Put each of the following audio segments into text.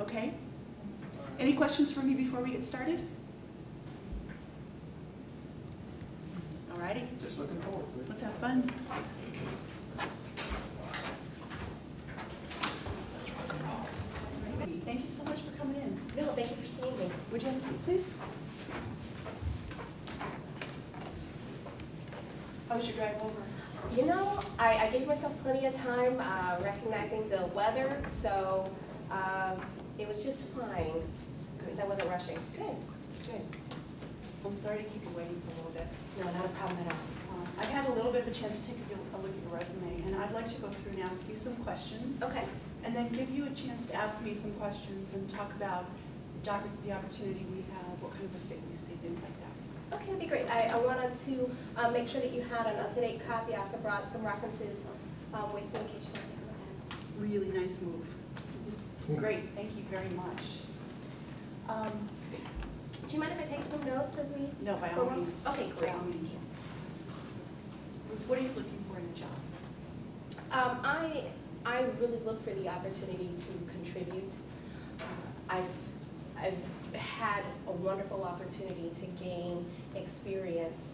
Okay. Any questions for me before we get started? Alrighty. Just looking forward to it. Let's have fun. Thank you so much for coming in. No, thank you for seeing me. Would you have a seat, please? How was your drive over? You know, I gave myself plenty of time recognizing the weather, so it was just fine because I wasn't rushing. Good. Good. I'm sorry to keep you waiting for a little bit. No, not a problem at all. I've had a little bit of a chance to take a look at your resume, and I'd like to go through and ask you some questions. Okay. And then give you a chance to ask me some questions and talk about the opportunity we have, what kind of a fit we see, things like that. Okay, that'd be great. I wanted to make sure that you had an up-to-date copy. I also brought some references with me in case you want to take a look at it. Really nice move. Great, thank you very much. Do you mind if I take some notes as we No, by go all on? means. Okay, great. By all means. What are you looking for in a job? I really look for the opportunity to contribute. I've had a wonderful opportunity to gain experience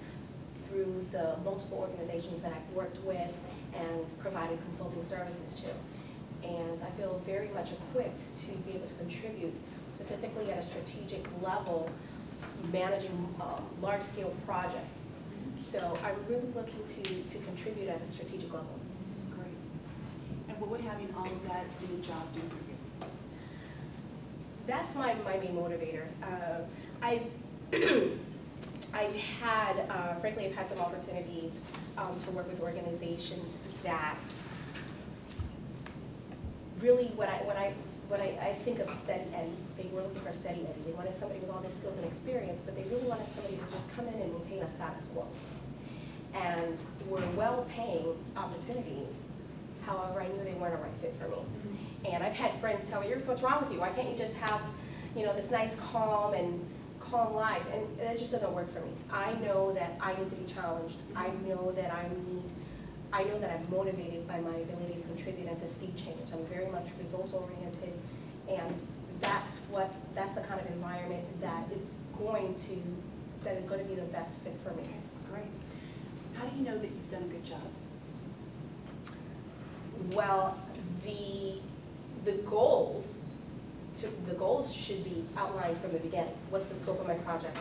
through the multiple organizations that I've worked with and provided consulting services to. And I feel very much equipped to be able to contribute, specifically at a strategic level, managing large-scale projects. So I'm really looking to contribute at a strategic level. Great. And what would having all of that in a job do for you? That's my main motivator. Frankly, I've had some opportunities to work with organizations that really what I think of a steady Eddie. They were looking for a steady Eddie. They wanted somebody with all these skills and experience, but they really wanted somebody to just come in and maintain a status quo. And were well-paying opportunities. However, I knew they weren't a right fit for me. And I've had friends tell me, "What's wrong with you? Why can't you just have, this nice calm life?" And it just doesn't work for me. I know that I need to be challenged. I know that I'm motivated by my ability to contribute and to see change. I'm very much results-oriented, and that's the kind of environment that is going to be the best fit for me. Okay, great. How do you know that you've done a good job? Well, the goals should be outlined from the beginning. What's the scope of my project,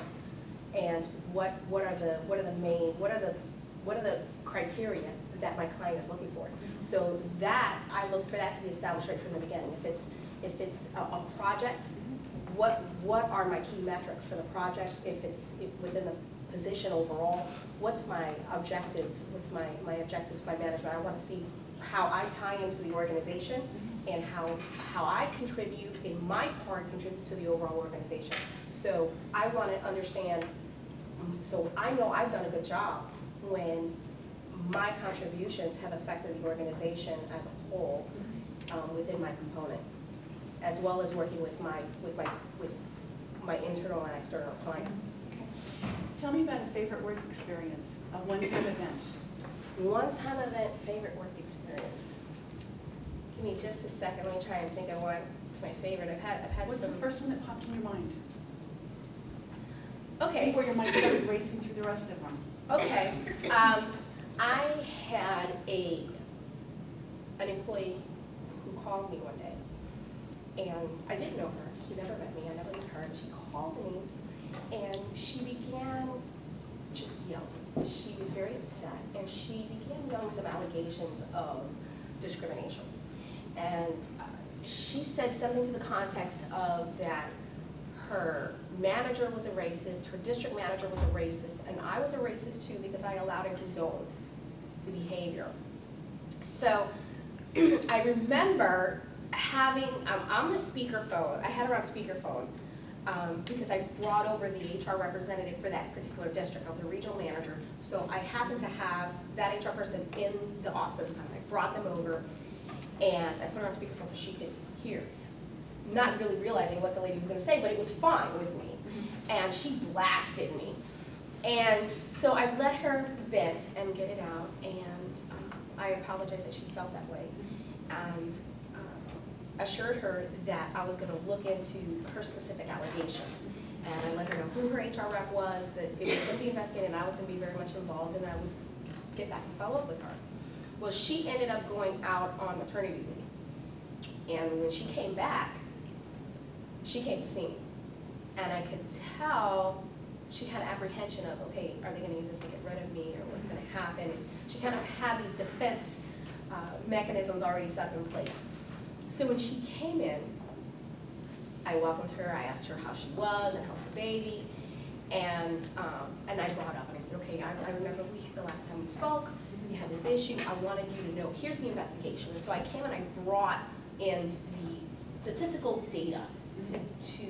and what are the criteria that my client is looking for? So that I look for that to be established right from the beginning. If it's a project, what are my key metrics for the project? If within the position overall, what's my objectives? What's my objectives by management? I want to see how I tie into the organization and how I contribute in my part contributes to the overall organization. So I want to understand, so I know I've done a good job when my contributions have affected the organization as a whole within my component, as well as working with my internal and external clients. Okay. Tell me about a favorite work experience, a one-time event. One-time event, favorite work experience. Give me just a second. Let me try and think of what's my favorite. I've had. What's the first one that popped in your mind? Okay. Before your mind started racing through the rest of them. Okay. I had an employee who called me one day, and I didn't know her. She never met me. I never met her. And she called me, and she began just yelling. She was very upset, and she began yelling some allegations of discrimination. And she said something to the context of that her manager was a racist, her district manager was a racist, and I was a racist too because I allowed and condoned the behavior. So I remember having, on the speakerphone, I had her on speakerphone because I brought over the HR representative for that particular district. I was a regional manager, so I happened to have that HR person in the office at the time. I brought them over, and I put her on speakerphone so she could hear. Not really realizing what the lady was going to say, but it was fine with me. And she blasted me. And so I let her vent and get it out, and I apologize that she felt that way. And assured her that I was going to look into her specific allegations. And I let her know who her HR rep was, that it was going to be investigated, and I was going to be very much involved, and I would get back and follow up with her. Well, she ended up going out on maternity leave. And when she came back, she came to see me. And I could tell she had apprehension of, okay, are they going to use this to get rid of me, or what's going to happen? And she kind of had these defense mechanisms already set in place. So when she came in, I welcomed her, I asked her how she was and how's the baby, and I brought up, and I said, okay, I remember the last time we spoke, we had this issue, I wanted you to know, here's the investigation. And so I came and I brought in the statistical data to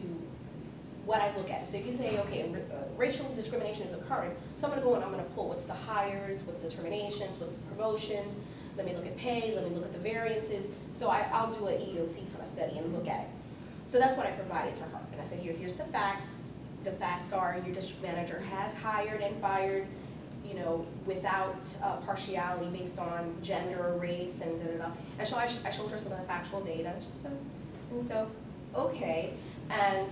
what I look at. So if you say, okay, racial discrimination is occurring, so I'm going to go and I'm going to pull what's the hires, what's the terminations, what's the promotions, let me look at pay, let me look at the variances. So I'll do an EEOC kind of study and look at it. So that's what I provided to her. And I said, here's the facts. The facts are your district manager has hired and fired, you know, without partiality based on gender or race and da-da-da. And so I showed her some of the factual data. She said, and so, okay. And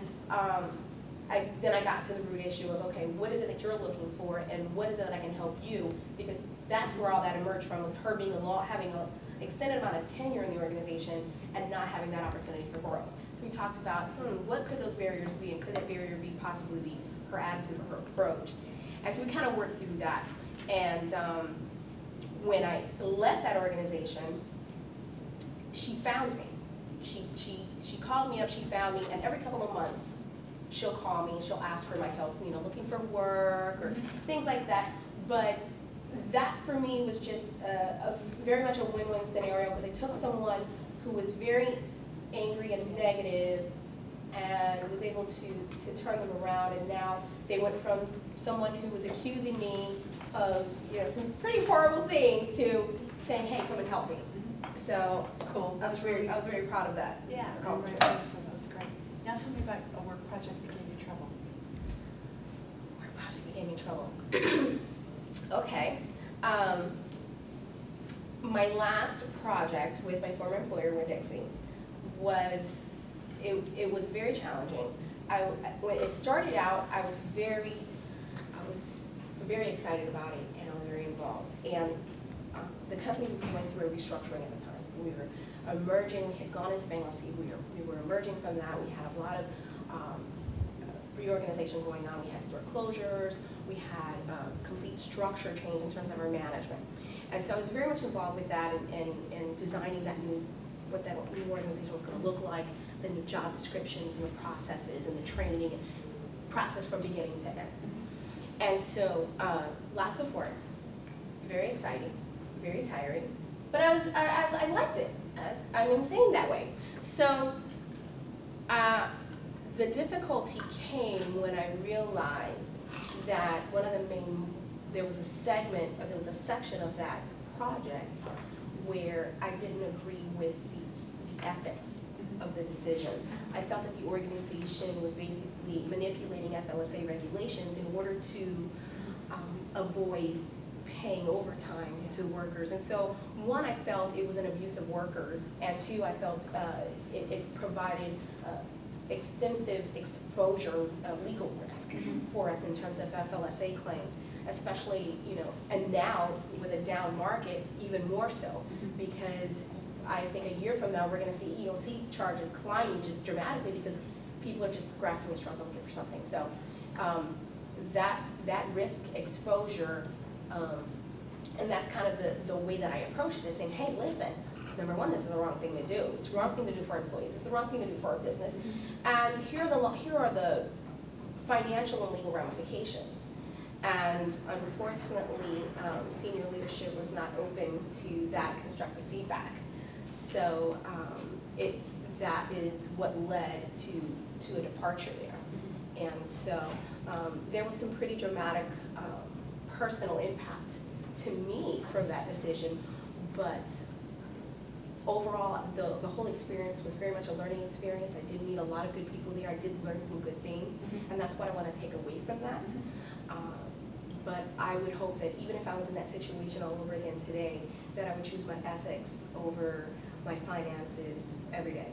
then I got to the root issue of, okay, what is it that you're looking for, and what is it that I can help you? Because that's where all that emerged from, was her being having an extended amount of tenure in the organization and not having that opportunity for growth. So we talked about, what could those barriers be, and could that barrier be possibly be her attitude or her approach? And so we kind of worked through that. And when I left that organization, she found me. She called me up, she found me, and every couple of months, she'll call me and she'll ask for my help, you know, looking for work or things like that. But that for me was just very much a win-win scenario, because I took someone who was very angry and negative and was able to turn them around, and now they went from someone who was accusing me of, you know, some pretty horrible things to saying, hey, come and help me. So cool. I was very proud of that. Yeah, right. That's great. Now tell me about a work project that gave you trouble. Work project that gave me trouble. Okay. My last project with my former employer, Winn-Dixie, was it was very challenging. When it started out, I was very excited about it, and I was very involved. And the company was going through a restructuring at the time. We were emerging. We had gone into bankruptcy. We were emerging from that. We had a lot of reorganization going on. We had store closures. We had complete structure change in terms of our management. And so I was very much involved with that and designing what that new organization was going to look like, the new job descriptions and the processes and the training and process from beginning to end. And so lots of work, very exciting, very tiring, but I liked it. I'm insane that way. So the difficulty came when I realized that there was a section of that project where I didn't agree with the ethics of the decision. I felt that the organization was basically manipulating FLSA regulations in order to avoid paying overtime to workers. And so, one, I felt it was an abuse of workers, and two, I felt it provided extensive exposure of legal risk for us in terms of FLSA claims, especially, you know, and now with a down market, even more so, because I think a year from now we're going to see EEOC charges climbing just dramatically because people are just grasping at straws looking for something. So that risk exposure, and that's kind of the way that I approach it, is saying, hey, listen, number one, this is the wrong thing to do. It's the wrong thing to do for employees. It's the wrong thing to do for our business. And here are the financial and legal ramifications. And unfortunately, senior leadership was not open to that constructive feedback. So that is what led to a departure there. And so there was some pretty dramatic personal impact to me from that decision, but overall, the whole experience was very much a learning experience. I did meet a lot of good people there. I did learn some good things, and that's what I want to take away from that. But I would hope that even if I was in that situation all over again today, that I would choose my ethics over my finances every day.